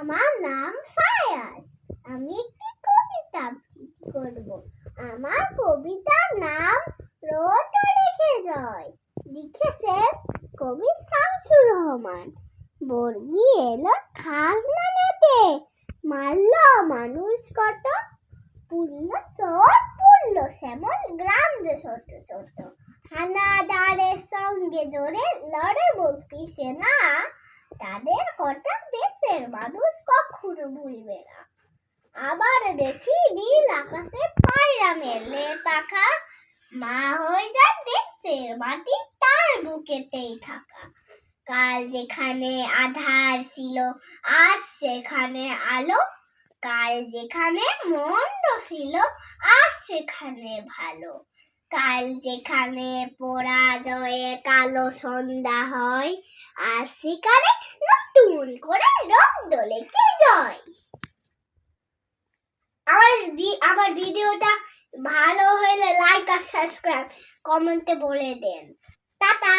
আমার নাম ফায়াজ। আমি একটি কবিতা আবৃত্তি করব। আমার কবিতার নাম রোদ লিখে যায়। লিখেছেন কবি শামসুর রহমান। বর্গি এলো খাজনা নিতে, মারল মানুষ কত, পুরল চোর পুরল শ্যামল গ্রাম যে ছোট ছোট। হানাদারের সঙ্গে জোরে লড়ে মুক্তি সেনা, তাদের কথা দেশের মানুষ কখনো ভুলবে না। আবার দেখি নীল আকাশে পায়রা মেলে পাখা, মা হয়ে যায় দেশের মাটি তার বুকেতেই থাকা। কাল যেখানে আধার ছিল আজ সেখানে আলো, কাল যেখানে মন্দ ছিল আজ সেখানে ভালো। কাল যেখানে পরাজয়ে কালো সন্ধ্যা হয়, আর সেখানে নতুন করে রং দোলে কি জয়। আমার ভিডিওটা ভালো হলে লাইক আর সাবস্ক্রাইব কমেন্টে বলে দেন। টাটা।